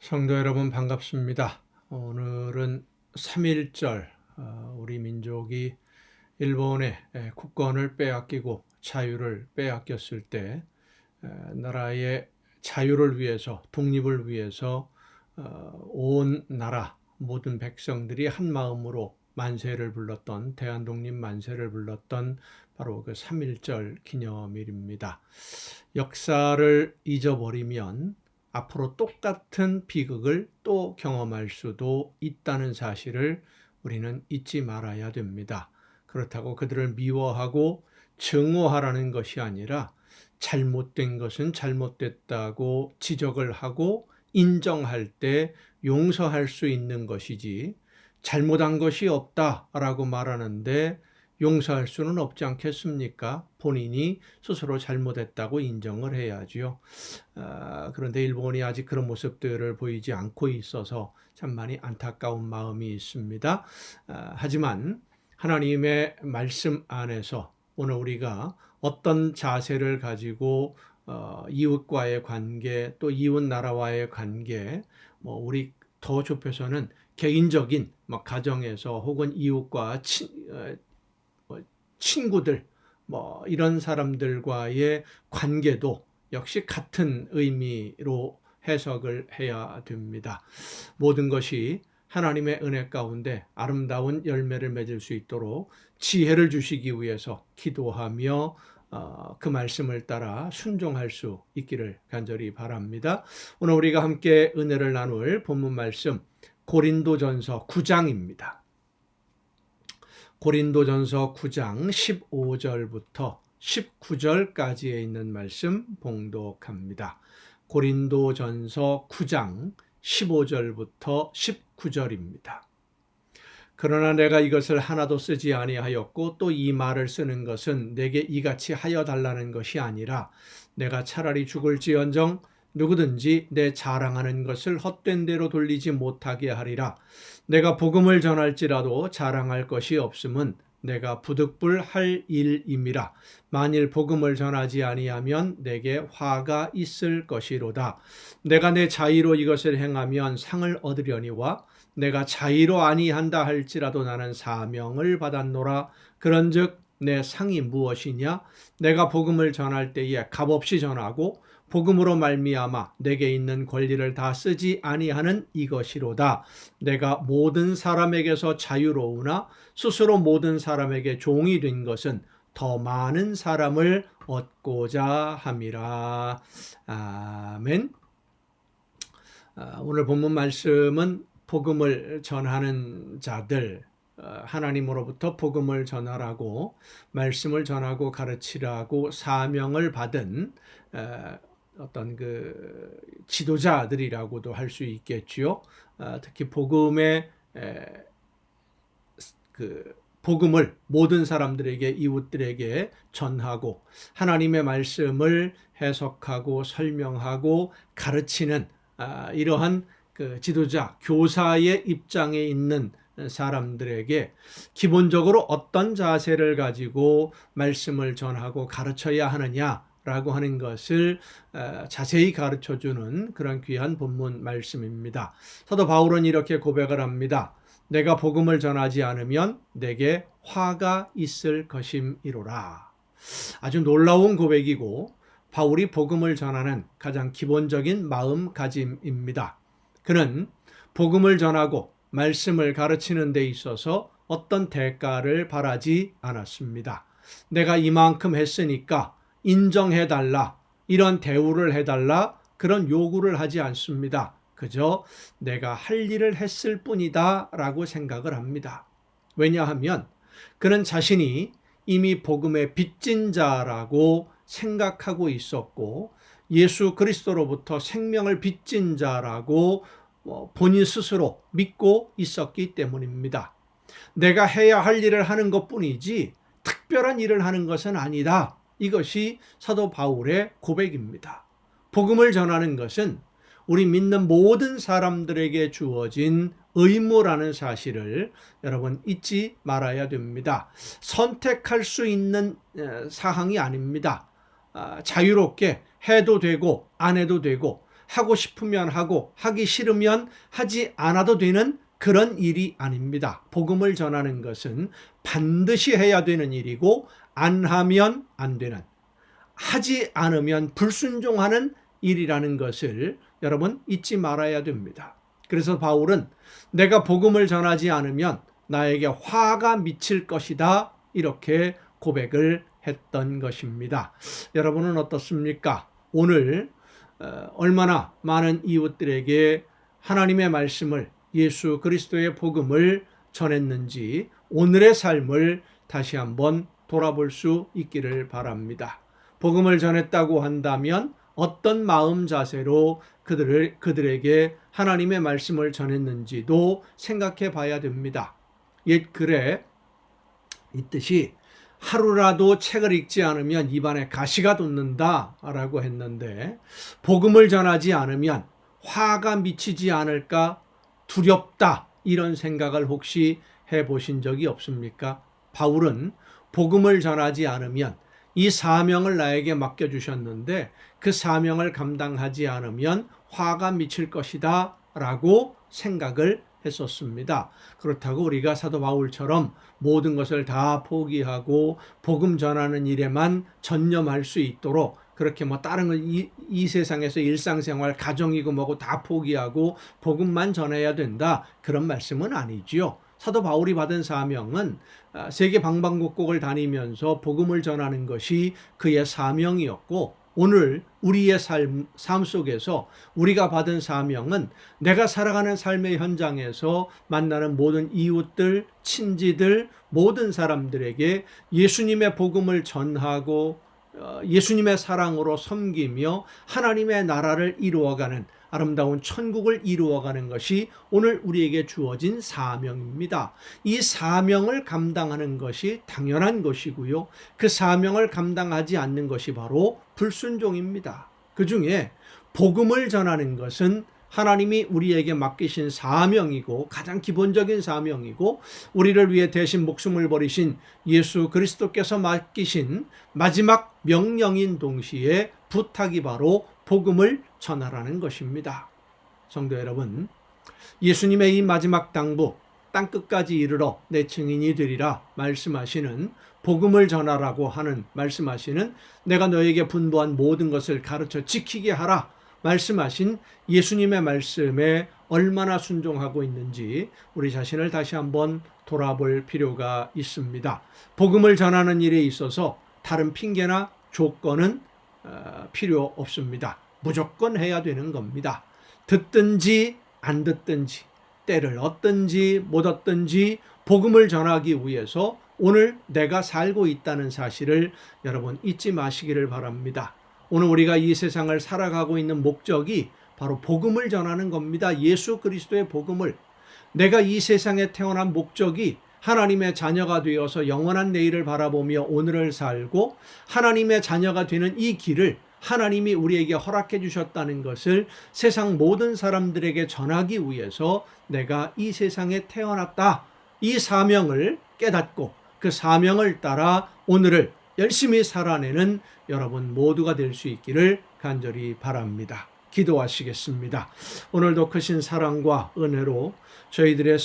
성도 여러분 반갑습니다. 오늘은 3.1절 우리 민족이 일본의 국권을 빼앗기고 자유를 빼앗겼을 때 나라의 자유를 위해서 독립을 위해서 온 나라 모든 백성들이 한 마음으로 만세를 불렀던 대한독립 만세를 불렀던 바로 그 3.1절 기념일입니다. 역사를 잊어버리면 앞으로 똑같은 비극을 또 경험할 수도 있다는 사실을 우리는 잊지 말아야 됩니다. 그렇다고 그들을 미워하고 증오하라는 것이 아니라 잘못된 것은 잘못됐다고 지적을 하고 인정할 때 용서할 수 있는 것이지, 잘못한 것이 없다라고 말하는데 용서할 수는 없지 않겠습니까? 본인이 스스로 잘못했다고 인정을 해야지요. 그런데 일본이 아직 그런 모습들을 보이지 않고 있어서 참 많이 안타까운 마음이 있습니다. 하지만 하나님의 말씀 안에서 오늘 우리가 어떤 자세를 가지고 이웃과의 관계, 또 이웃 나라와의 관계, 우리 더 좁혀서는 개인적인 가정에서 혹은 이웃과 친구들, 이런 사람들과의 관계도 역시 같은 의미로 해석을 해야 됩니다. 모든 것이 하나님의 은혜 가운데 아름다운 열매를 맺을 수 있도록 지혜를 주시기 위해서 기도하며 그 말씀을 따라 순종할 수 있기를 간절히 바랍니다. 오늘 우리가 함께 은혜를 나눌 본문 말씀 고린도전서 9장입니다. 고린도전서 9장 15절부터 19절까지에 있는 말씀 봉독합니다. 고린도전서 9장 15절부터 19절입니다. 그러나 내가 이것을 하나도 쓰지 아니하였고 또 이 말을 쓰는 것은 내게 이같이 하여 달라는 것이 아니라 내가 차라리 죽을지언정 누구든지 내 자랑하는 것을 헛된 대로 돌리지 못하게 하리라. 내가 복음을 전할지라도 자랑할 것이 없음은 내가 부득불할 일임이라. 만일 복음을 전하지 아니하면 내게 화가 있을 것이로다. 내가 내 자의로 이것을 행하면 상을 얻으려니와 내가 자의로 아니한다 할지라도 나는 사명을 받았노라. 그런즉 내 상이 무엇이냐? 내가 복음을 전할 때에 값없이 전하고 복음으로 말미암아 내게 있는 권리를 다 쓰지 아니하는 이것이로다. 내가 모든 사람에게서 자유로우나 스스로 모든 사람에게 종이 된 것은 더 많은 사람을 얻고자 함이라. 아멘. 오늘 본문 말씀은 복음을 전하는 자들, 하나님으로부터 복음을 전하라고 말씀을 전하고 가르치라고 사명을 받은 어떤 그 지도자들이라고도 할 수 있겠지요. 특히 복음의 복음을 모든 사람들에게, 이웃들에게 전하고 하나님의 말씀을 해석하고 설명하고 가르치는 이러한 그 지도자, 교사의 입장에 있는 사람들에게 기본적으로 어떤 자세를 가지고 말씀을 전하고 가르쳐야 하느냐라고 하는 것을 자세히 가르쳐주는 그런 귀한 본문 말씀입니다. 사도 바울은 이렇게 고백을 합니다. 내가 복음을 전하지 않으면 내게 화가 있을 것임이로라. 아주 놀라운 고백이고 바울이 복음을 전하는 가장 기본적인 마음가짐입니다. 그는 복음을 전하고 말씀을 가르치는 데 있어서 어떤 대가를 바라지 않았습니다. 내가 이만큼 했으니까 인정해달라, 이런 대우를 해달라, 그런 요구를 하지 않습니다. 그저 내가 할 일을 했을 뿐이다 라고 생각을 합니다. 왜냐하면 그는 자신이 이미 복음의 빚진 자라고 생각하고 있었고 예수 그리스도로부터 생명을 빚진 자라고 본인 스스로 믿고 있었기 때문입니다. 내가 해야 할 일을 하는 것뿐이지 특별한 일을 하는 것은 아니다. 이것이 사도 바울의 고백입니다. 복음을 전하는 것은 우리 믿는 모든 사람들에게 주어진 의무라는 사실을 여러분 잊지 말아야 됩니다. 선택할 수 있는 사항이 아닙니다. 자유롭게 해도 되고 안 해도 되고 하고 싶으면 하고 하기 싫으면 하지 않아도 되는 그런 일이 아닙니다. 복음을 전하는 것은 반드시 해야 되는 일이고 안 하면 안 되는, 하지 않으면 불순종하는 일이라는 것을 여러분 잊지 말아야 됩니다. 그래서 바울은 내가 복음을 전하지 않으면 나에게 화가 미칠 것이다, 이렇게 고백을 했던 것입니다. 여러분은 어떻습니까? 오늘 얼마나 많은 이웃들에게 하나님의 말씀을, 예수 그리스도의 복음을 전했는지 오늘의 삶을 다시 한번 돌아볼 수 있기를 바랍니다. 복음을 전했다고 한다면 어떤 마음 자세로 그들에게 하나님의 말씀을 전했는지도 생각해 봐야 됩니다. 옛 글에 있듯이 하루라도 책을 읽지 않으면 입안에 가시가 돋는다 라고 했는데, 복음을 전하지 않으면 화가 미치지 않을까 두렵다, 이런 생각을 혹시 해보신 적이 없습니까? 바울은 복음을 전하지 않으면 이 사명을 나에게 맡겨주셨는데 그 사명을 감당하지 않으면 화가 미칠 것이다 라고 생각을 했었습니다. 그렇다고 우리가 사도 바울처럼 모든 것을 다 포기하고 복음 전하는 일에만 전념할 수 있도록 그렇게 다른 건 이 세상에서 일상생활, 가정이고 뭐고 다 포기하고 복음만 전해야 된다, 그런 말씀은 아니지요. 사도 바울이 받은 사명은 세계 방방곡곡을 다니면서 복음을 전하는 것이 그의 사명이었고, 오늘 우리의 삶 속에서 우리가 받은 사명은 내가 살아가는 삶의 현장에서 만나는 모든 이웃들, 친지들, 모든 사람들에게 예수님의 복음을 전하고 예수님의 사랑으로 섬기며 하나님의 나라를 이루어가는, 아름다운 천국을 이루어가는 것이 오늘 우리에게 주어진 사명입니다. 이 사명을 감당하는 것이 당연한 것이고요. 그 사명을 감당하지 않는 것이 바로 불순종입니다. 그 중에 복음을 전하는 것은 하나님이 우리에게 맡기신 사명이고 가장 기본적인 사명이고, 우리를 위해 대신 목숨을 버리신 예수 그리스도께서 맡기신 마지막 명령인 동시에 부탁이 바로 복음을 전하라는 것입니다. 성도 여러분, 예수님의 이 마지막 당부, 땅끝까지 이르러 내 증인이 되리라 말씀하시는, 복음을 전하라고 하는 말씀하시는, 내가 너에게 분부한 모든 것을 가르쳐 지키게 하라 말씀하신 예수님의 말씀에 얼마나 순종하고 있는지 우리 자신을 다시 한번 돌아볼 필요가 있습니다. 복음을 전하는 일에 있어서 다른 핑계나 조건은 필요 없습니다. 무조건 해야 되는 겁니다. 듣든지 안 듣든지, 때를 얻든지 못 얻든지 복음을 전하기 위해서 오늘 내가 살고 있다는 사실을 여러분 잊지 마시기를 바랍니다. 오늘 우리가 이 세상을 살아가고 있는 목적이 바로 복음을 전하는 겁니다. 예수 그리스도의 복음을. 내가 이 세상에 태어난 목적이 하나님의 자녀가 되어서 영원한 내일을 바라보며 오늘을 살고, 하나님의 자녀가 되는 이 길을 하나님이 우리에게 허락해 주셨다는 것을 세상 모든 사람들에게 전하기 위해서 내가 이 세상에 태어났다, 이 사명을 깨닫고 그 사명을 따라 오늘을 열심히 살아내는 여러분 모두가 될 수 있기를 간절히 바랍니다. 기도하시겠습니다. 오늘도 크신 사랑과 은혜로 저희들의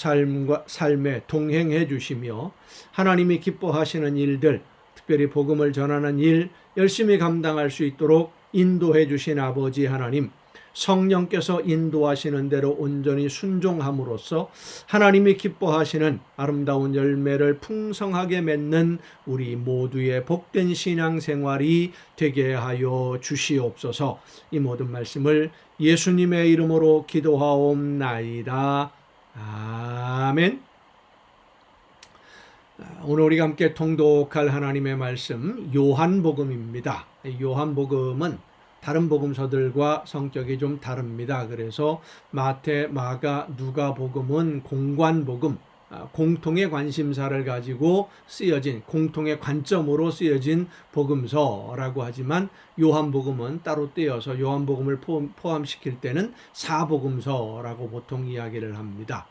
삶에 동행해 주시며 하나님이 기뻐하시는 일들, 특별히 복음을 전하는 일 열심히 감당할 수 있도록 인도해 주신 아버지 하나님, 성령께서 인도하시는 대로 온전히 순종함으로써 하나님이 기뻐하시는 아름다운 열매를 풍성하게 맺는 우리 모두의 복된 신앙생활이 되게 하여 주시옵소서. 이 모든 말씀을 예수님의 이름으로 기도하옵나이다. 아멘. 오늘 우리가 함께 통독할 하나님의 말씀 요한복음입니다. 요한복음은 다른 복음서들과 성격이 좀 다릅니다. 그래서 마태, 마가, 누가복음은 공관복음, 공통의 관심사를 가지고 쓰여진, 공통의 관점으로 쓰여진 복음서라고 하지만, 요한복음은 따로 떼어서 요한복음을 포함시킬 때는 사복음서라고 보통 이야기를 합니다.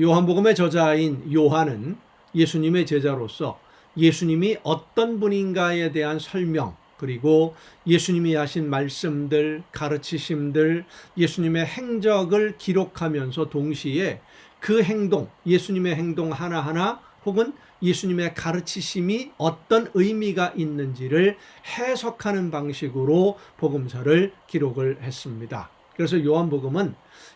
요한복음의 저자인 요한은 예수님의 제자로서 예수님이 어떤 분인가에 대한 설명, 그리고 예수님이 하신 말씀들, 가르치심들, 예수님의 행적을 기록하면서 동시에 그 행동, 예수님의 행동 하나하나 혹은 예수님의 가르치심이 어떤 의미가 있는지를 해석하는 방식으로 복음서를 기록을 했습니다. 그래서 요한복음은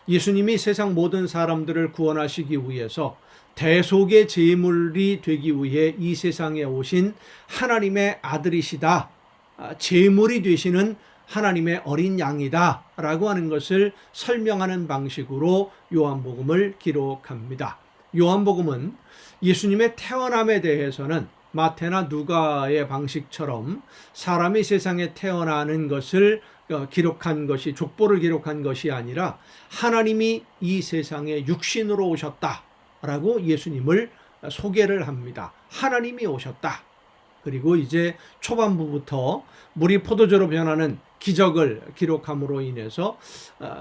예수님이 세상 모든 사람들을 구원하시기 위해서 대속의 제물이 되기 위해 이 세상에 오신 하나님의 아들이시다, 제물이 되시는 하나님의 어린 양이다 라고 하는 것을 설명하는 방식으로 요한복음을 기록합니다. 요한복음은 예수님의 태어남에 대해서는 마태나 누가의 방식처럼 사람이 세상에 태어나는 것을 기록한 것이, 족보를 기록한 것이 아니라 하나님이 이 세상에 육신으로 오셨다라고 예수님을 소개를 합니다. 하나님이 오셨다. 그리고 이제 초반부부터 물이 포도주로 변하는 기적을 기록함으로 인해서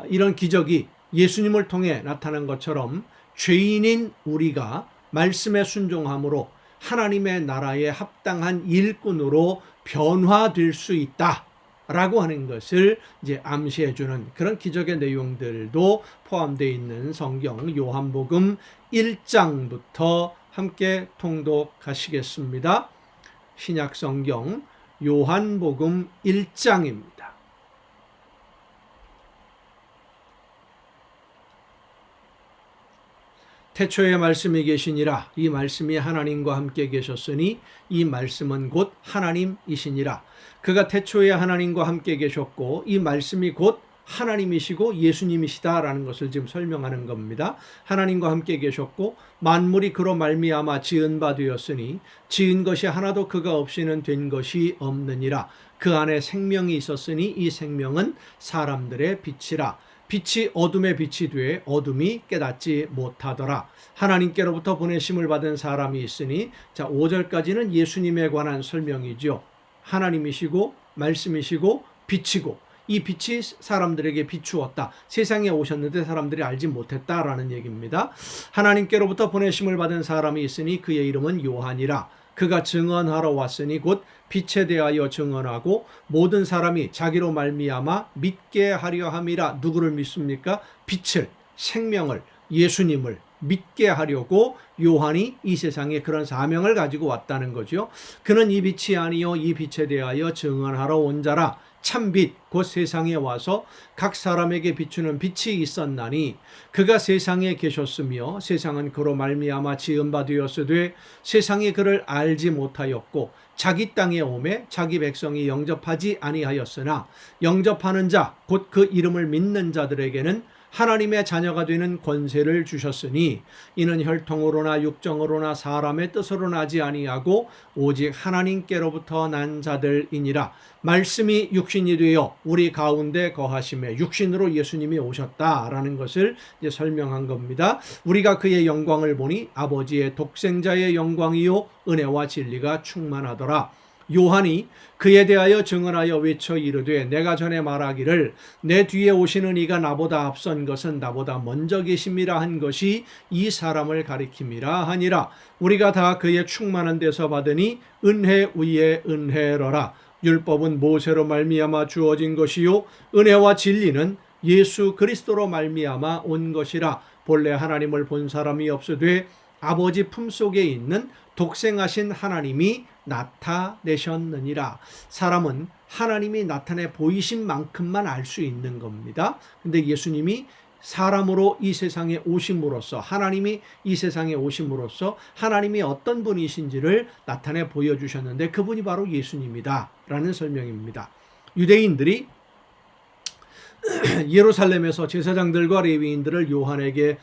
이런 기적이 예수님을 통해 나타난 것처럼 죄인인 우리가 말씀에 순종함으로 하나님의 나라에 합당한 일꾼으로 변화될 수 있다라고 하는 것을 이제 암시해주는 그런 기적의 내용들도 포함되어 있는 성경 요한복음 1장부터 함께 통독하시겠습니다. 신약 성경 요한복음 1장입니다. 태초에 말씀이 계시니라. 이 말씀이 하나님과 함께 계셨으니 이 말씀은 곧 하나님이시니라. 그가 태초에 하나님과 함께 계셨고 이 말씀이 곧 하나님이시고 예수님이시다라는 것을 지금 설명하는 겁니다. 하나님과 함께 계셨고 만물이 그로 말미암아 지은 바 되었으니 지은 것이 하나도 그가 없이는 된 것이 없느니라. 그 안에 생명이 있었으니 이 생명은 사람들의 빛이라. 빛이 어둠의 빛이 되어 어둠이 깨닫지 못하더라. 하나님께로부터 보내심을 받은 사람이 있으니, 자 5절까지는 예수님에 관한 설명이죠. 하나님이시고 말씀이시고 빛이고 이 빛이 사람들에게 비추었다. 세상에 오셨는데 사람들이 알지 못했다라는 얘기입니다. 하나님께로부터 보내심을 받은 사람이 있으니 그의 이름은 요한이라. 그가 증언하러 왔으니 곧 빛에 대하여 증언하고 모든 사람이 자기로 말미암아 믿게 하려 함이라. 누구를 믿습니까? 빛을, 생명을, 예수님을 믿게 하려고 요한이 이 세상에 그런 사명을 가지고 왔다는 거죠. 그는 이 빛이 아니요 이 빛에 대하여 증언하러 온 자라. 참빛 곧 세상에 와서 각 사람에게 비추는 빛이 있었나니 그가 세상에 계셨으며 세상은 그로 말미암아 지은 바 되었으되 세상이 그를 알지 못하였고 자기 땅에 오매 자기 백성이 영접하지 아니하였으나 영접하는 자 곧 그 이름을 믿는 자들에게는 하나님의 자녀가 되는 권세를 주셨으니 이는 혈통으로나 육정으로나 사람의 뜻으로 나지 아니하고 오직 하나님께로부터 난 자들이니라. 말씀이 육신이 되어 우리 가운데 거하심에 육신으로 예수님이 오셨다라는 것을 이제 설명한 겁니다. 우리가 그의 영광을 보니 아버지의 독생자의 영광이요 은혜와 진리가 충만하더라. 요한이 그에 대하여 증언하여 외쳐 이르되 내가 전에 말하기를 내 뒤에 오시는 이가 나보다 앞선 것은 나보다 먼저 계심이라 한 것이 이 사람을 가리킴이라 하니라. 우리가 다 그의 충만한 데서 받으니 은혜 위에 은혜로라. 율법은 모세로 말미암아 주어진 것이요 은혜와 진리는 예수 그리스도로 말미암아 온 것이라. 본래 하나님을 본 사람이 없으되 아버지 품속에 있는 독생하신 하나님이 나타내셨느니라. 사람은 하나님이 나타내 보이신 만큼만 알 수 있는 겁니다. 근데 예수님이 사람으로 이 세상에 오심으로써 하나님이 이 세상에 오심으로써 하나님이 어떤 분이신지를 나타내 보여주셨는데 그분이 바로 예수님이다 라는 설명입니다. 유대인들이 예루살렘에서 제사장들과 레위인들을 요한에게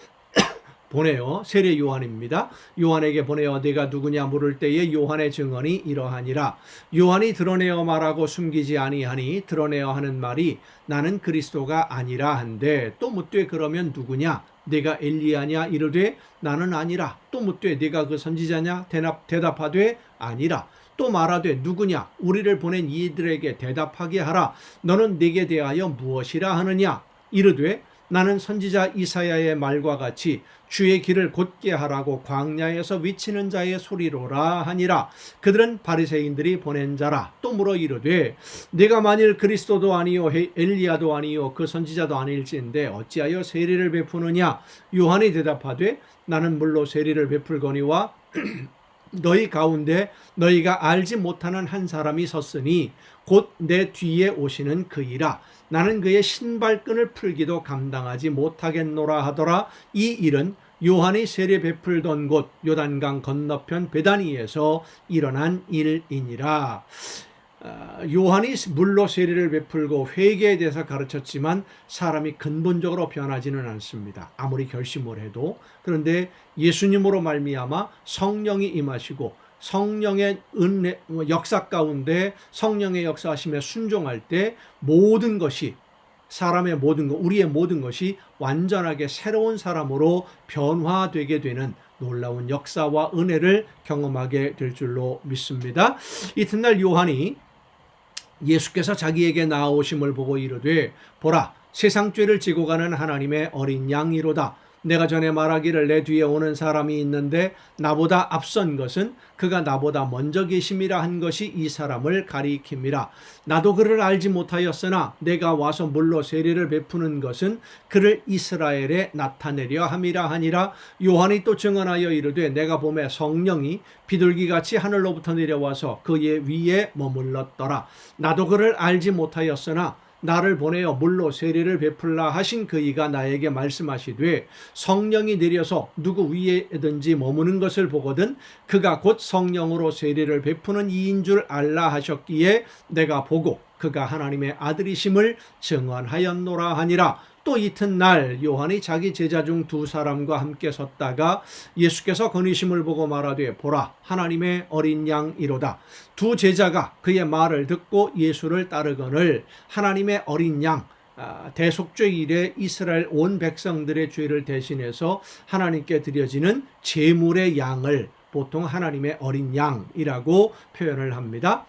보내어 세례 요한입니다. 요한에게 보내어 네가 누구냐 물을 때에 요한의 증언이 이러하니라. 요한이 드러내어 말하고 숨기지 아니하니 드러내어 하는 말이 나는 그리스도가 아니라 한데 또 묻되 그러면 누구냐? 네가 엘리야냐? 이르되 나는 아니라. 또 묻되 네가 그 선지자냐? 대답하되 아니라. 또 말하되 누구냐? 우리를 보낸 이들에게 대답하게 하라. 너는 네게 대하여 무엇이라 하느냐? 이르되 나는 선지자 이사야의 말과 같이 주의 길을 곧게 하라고 광야에서 위치는 자의 소리로라 하니라. 그들은 바리새인들이 보낸 자라. 또 물어 이르되 네가 만일 그리스도도 아니요 엘리야도 아니요 그 선지자도 아닐진데 어찌하여 세례를 베푸느냐. 요한이 대답하되 나는 물로 세례를 베풀거니와 너희 가운데 너희가 알지 못하는 한 사람이 섰으니 곧 내 뒤에 오시는 그이라. 나는 그의 신발끈을 풀기도 감당하지 못하겠노라 하더라. 이 일은 요한이 세례 베풀던 곳 요단강 건너편 베다니에서 일어난 일이니라. 요한이 물로 세례를 베풀고 회개에 대해서 가르쳤지만 사람이 근본적으로 변하지는 않습니다. 아무리 결심을 해도. 그런데 예수님으로 말미암아 성령이 임하시고 성령의 은혜 역사 가운데 성령의 역사하심에 순종할 때 모든 것이 사람의 모든 것, 우리의 모든 것이 완전하게 새로운 사람으로 변화되게 되는 놀라운 역사와 은혜를 경험하게 될 줄로 믿습니다. 이튿날 요한이 예수께서 자기에게 나아오심을 보고 이르되 보라 세상 죄를 지고 가는 하나님의 어린 양이로다. 내가 전에 말하기를 내 뒤에 오는 사람이 있는데 나보다 앞선 것은 그가 나보다 먼저 계심이라 한 것이 이 사람을 가리킴이라. 나도 그를 알지 못하였으나 내가 와서 물로 세례를 베푸는 것은 그를 이스라엘에 나타내려 함이라 하니라. 요한이 또 증언하여 이르되 내가 보매 성령이 비둘기같이 하늘로부터 내려와서 그의 위에 머물렀더라. 나도 그를 알지 못하였으나 나를 보내어 물로 세례를 베풀라 하신 그이가 나에게 말씀하시되 성령이 내려서 누구 위에든지 머무는 것을 보거든 그가 곧 성령으로 세례를 베푸는 이인 줄 알라 하셨기에 내가 보고 그가 하나님의 아들이심을 증언하였노라 하니라. 또 이튿날 요한이 자기 제자 중 두 사람과 함께 섰다가 예수께서 건의심을 보고 말하되 보라 하나님의 어린 양이로다. 두 제자가 그의 말을 듣고 예수를 따르거늘 하나님의 어린 양 대속죄 이래 이스라엘 온 백성들의 죄를 대신해서 하나님께 드려지는 제물의 양을 보통 하나님의 어린 양이라고 표현을 합니다.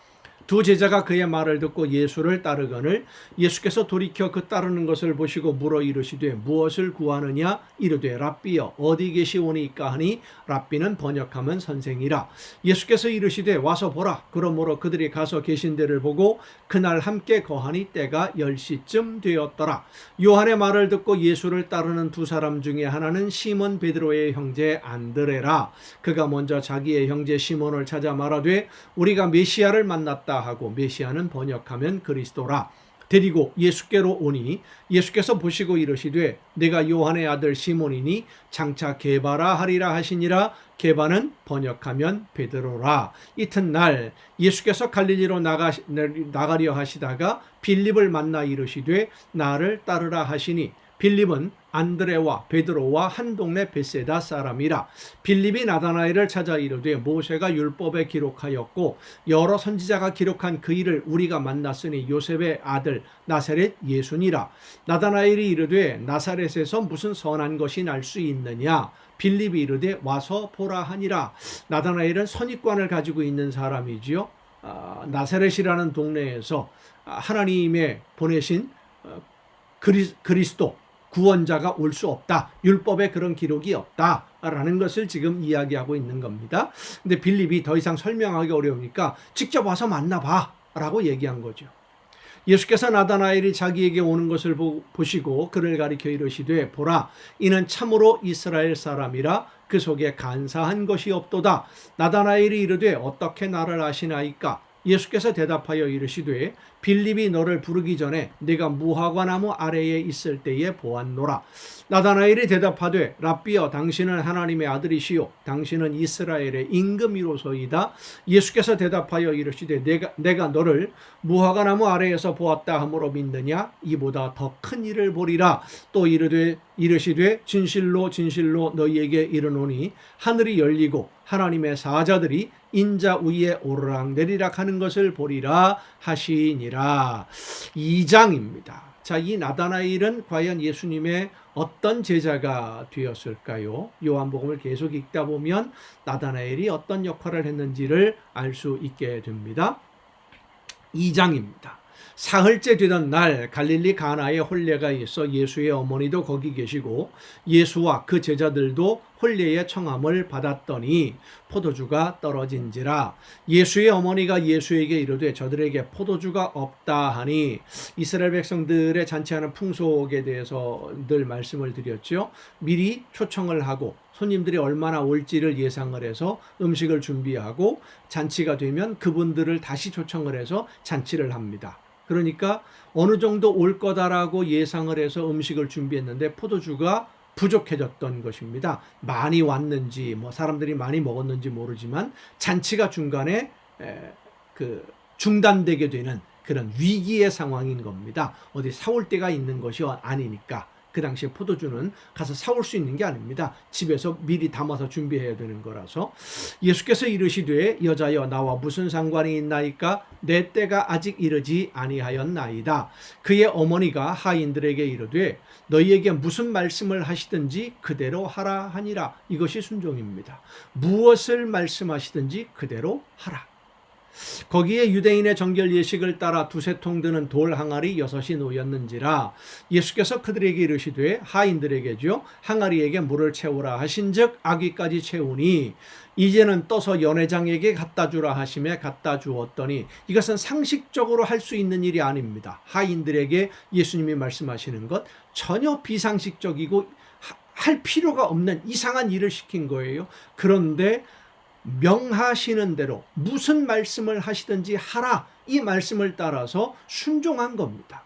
두 제자가 그의 말을 듣고 예수를 따르거늘 예수께서 돌이켜 그 따르는 것을 보시고 물어 이르시되 무엇을 구하느냐. 이르되 랍비여 어디 계시오니까 하니 랍비는 번역하면 선생이라. 예수께서 이르시되 와서 보라. 그러므로 그들이 가서 계신 데를 보고 그날 함께 거하니 때가 10시쯤 되었더라. 요한의 말을 듣고 예수를 따르는 두 사람 중에 하나는 시몬 베드로의 형제 안드레라. 그가 먼저 자기의 형제 시몬을 찾아 말하되 우리가 메시아를 만났다 하고 메시아는 번역하면 그리스도라. 데리고 예수께로 오니 예수께서 보시고 이르시되 내가 요한의 아들 시몬이니 장차 게바라 하리라 하시니라. 게바는 번역하면 베드로라. 이튿날 예수께서 갈릴리로 나가려 하시다가 빌립을 만나 이르시되 나를 따르라 하시니 빌립은 안드레와 베드로와 한 동네 베세다 사람이라. 빌립이 나다나엘을 찾아 이르되 모세가 율법에 기록하였고 여러 선지자가 기록한 그 일을 우리가 만났으니 요셉의 아들 나사렛 예수니라. 나다나엘이 이르되 나사렛에서 무슨 선한 것이 날 수 있느냐. 빌립이 이르되 와서 보라 하니라. 나다나엘은 선입관을 가지고 있는 사람이지요. 나사렛이라는 동네에서 하나님의 보내신 그리스도 구원자가 올 수 없다. 율법에 그런 기록이 없다라는 것을 지금 이야기하고 있는 겁니다. 근데 빌립이 더 이상 설명하기 어려우니까 직접 와서 만나봐 라고 얘기한 거죠. 예수께서 나다나엘이 자기에게 오는 것을 보시고 그를 가리켜 이르시되 보라 이는 참으로 이스라엘 사람이라 그 속에 간사한 것이 없도다. 나다나엘이 이르되 어떻게 나를 아시나이까. 예수께서 대답하여 이르시되 빌립이 너를 부르기 전에 네가 무화과 나무 아래에 있을 때에 보았노라. 나다나엘이 대답하되 랍비여 당신은 하나님의 아들이시요 당신은 이스라엘의 임금이로소이다. 예수께서 대답하여 이르시되 내가 너를 무화과 나무 아래에서 보았다 함으로 믿느냐. 이보다 더 큰 일을 보리라. 또 이르시되 진실로 진실로 너희에게 이르노니 하늘이 열리고 하나님의 사자들이 인자 위에 오르락내리락 하는 것을 보리라 하시니라. 2장입니다. 자, 이 나다나엘은 과연 예수님의 어떤 제자가 되었을까요? 요한복음을 계속 읽다 보면 나다나엘이 어떤 역할을 했는지를 알 수 있게 됩니다. 2장입니다. 사흘째 되던 날 갈릴리 가나에 혼례가 있어 예수의 어머니도 거기 계시고 예수와 그 제자들도 혼례의 청함을 받았더니 포도주가 떨어진지라. 예수의 어머니가 예수에게 이르되 저들에게 포도주가 없다 하니, 이스라엘 백성들의 잔치하는 풍속에 대해서 늘 말씀을 드렸죠. 미리 초청을 하고 손님들이 얼마나 올지를 예상을 해서 음식을 준비하고 잔치가 되면 그분들을 다시 초청을 해서 잔치를 합니다. 그러니까 어느 정도 올 거다라고 예상을 해서 음식을 준비했는데 포도주가 부족해졌던 것입니다. 많이 왔는지 사람들이 많이 먹었는지 모르지만 잔치가 중간에 중단되게 되는 그런 위기의 상황인 겁니다. 어디 사올 데가 있는 것이 아니니까. 그 당시에 포도주는 가서 사올 수 있는 게 아닙니다. 집에서 미리 담아서 준비해야 되는 거라서. 예수께서 이르시되 여자여 나와 무슨 상관이 있나이까? 내 때가 아직 이르지 아니하였나이다. 그의 어머니가 하인들에게 이르되 너희에게 무슨 말씀을 하시든지 그대로 하라 하니라. 이것이 순종입니다. 무엇을 말씀하시든지 그대로 하라. 거기에 유대인의 정결 예식을 따라 두세 통 드는 돌 항아리 6이 놓였는지라. 예수께서 그들에게 이르시되 하인들에게죠 항아리에게 물을 채우라 하신즉 아귀까지 채우니 이제는 떠서 연회장에게 갖다 주라 하심에 갖다 주었더니, 이것은 상식적으로 할 수 있는 일이 아닙니다. 하인들에게 예수님이 말씀하시는 것 전혀 비상식적이고 할 필요가 없는 이상한 일을 시킨 거예요. 그런데 명하시는 대로 무슨 말씀을 하시든지 하라, 이 말씀을 따라서 순종한 겁니다.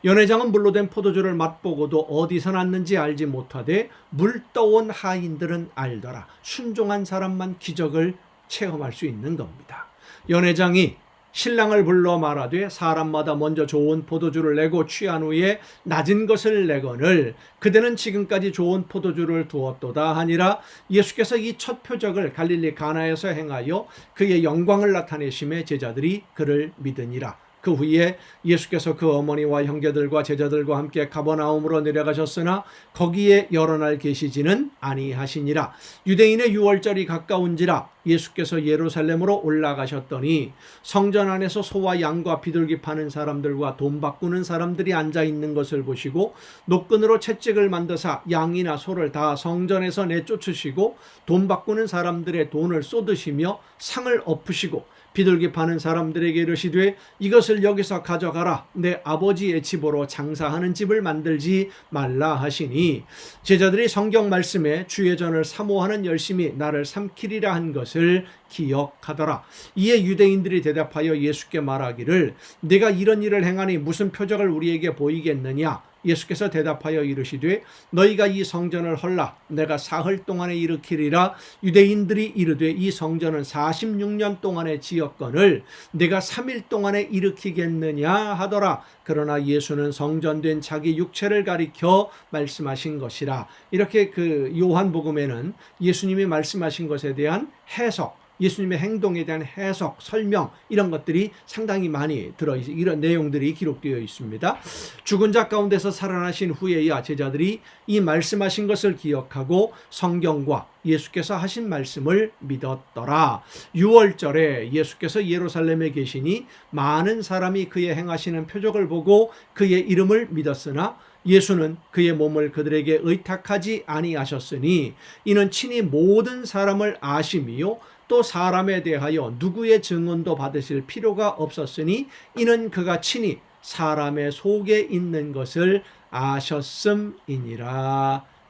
연회장은 물로 된 포도주를 맛보고도 어디서 났는지 알지 못하되 물 떠온 하인들은 알더라. 순종한 사람만 기적을 체험할 수 있는 겁니다. 연회장이 신랑을 불러 말하되 사람마다 먼저 좋은 포도주를 내고 취한 후에 낮은 것을 내거늘 그대는 지금까지 좋은 포도주를 두었도다 하니라. 예수께서 이 첫 표적을 갈릴리 가나에서 행하여 그의 영광을 나타내심에 제자들이 그를 믿으니라. 그 후에 예수께서 그 어머니와 형제들과 제자들과 함께 가버나움으로 내려가셨으나 거기에 여러 날 계시지는 아니하시니라. 유대인의 유월절이 가까운지라 예수께서 예루살렘으로 올라가셨더니 성전 안에서 소와 양과 비둘기 파는 사람들과 돈 바꾸는 사람들이 앉아 있는 것을 보시고 노끈으로 채찍을 만드사 양이나 소를 다 성전에서 내쫓으시고 돈 바꾸는 사람들의 돈을 쏟으시며 상을 엎으시고 비둘기 파는 사람들에게 이르시되 이것을 여기서 가져가라. 내 아버지의 집으로 장사하는 집을 만들지 말라 하시니, 제자들이 성경 말씀에 주의 전을 사모하는 열심이 나를 삼키리라 한 것을 기억하더라. 이에 유대인들이 대답하여 예수께 말하기를 내가 이런 일을 행하니 무슨 표적을 우리에게 보이겠느냐. 예수께서 대답하여 이르시되 너희가 이 성전을 헐라 내가 사흘 동안에 일으키리라. 유대인들이 이르되 이 성전은 46년 동안에 지었거늘 내가 3일 동안에 일으키겠느냐 하더라. 그러나 예수는 성전된 자기 육체를 가리켜 말씀하신 것이라. 이렇게 그 요한복음에는 예수님이 말씀하신 것에 대한 해석, 예수님의 행동에 대한 해석, 설명, 이런 것들이 상당히 많이 이런 내용들이 기록되어 있습니다. 죽은 자 가운데서 살아나신 후에야 제자들이 이 말씀하신 것을 기억하고 성경과 예수께서 하신 말씀을 믿었더라. 6월절에 예수께서 예루살렘에 계시니 많은 사람이 그의 행하시는 표적을 보고 그의 이름을 믿었으나 예수는 그의 몸을 그들에게 의탁하지 아니하셨으니 이는 친히 모든 사람을 아심이요 또 사람에 대하여 누구의 증언도 받으실 필요가 없었으니 이는 그가 친히 사람의 속에 있는 것을 아셨음이니라.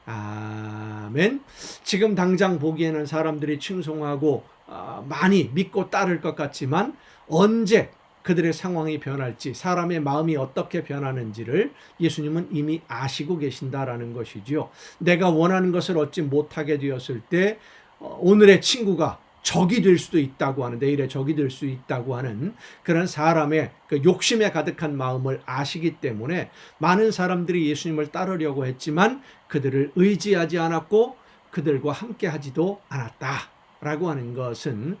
아멘. 지금 당장 보기에는 사람들이 칭송하고 많이 믿고 따를 것 같지만 언제 그들의 상황이 변할지, 사람의 마음이 어떻게 변하는지를 예수님은 이미 아시고 계신다라는 것이죠. 내가 원하는 것을 얻지 못하게 되었을 때 오늘의 친구가 적이 될 수도 있다고 하는, 내일의 적이 될 수 있다고 하는 그런 사람의 그 욕심에 가득한 마음을 아시기 때문에 많은 사람들이 예수님을 따르려고 했지만 그들을 의지하지 않았고 그들과 함께 하지도 않았다라고 하는 것은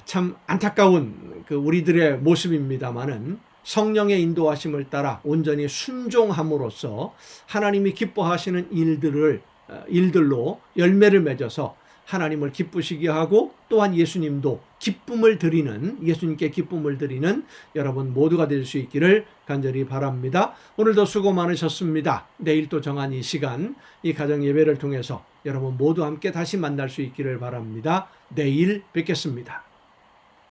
참 안타까운 그 우리들의 모습입니다마는 성령의 인도하심을 따라 온전히 순종함으로써 하나님이 기뻐하시는 일들로 열매를 맺어서 하나님을 기쁘시게 하고 또한 예수님도 예수님께 기쁨을 드리는 여러분 모두가 될 수 있기를 간절히 바랍니다. 오늘도 수고 많으셨습니다. 내일 또 정한 이 시간, 이 가정 예배를 통해서 여러분 모두 함께 다시 만날 수 있기를 바랍니다. 내일 뵙겠습니다.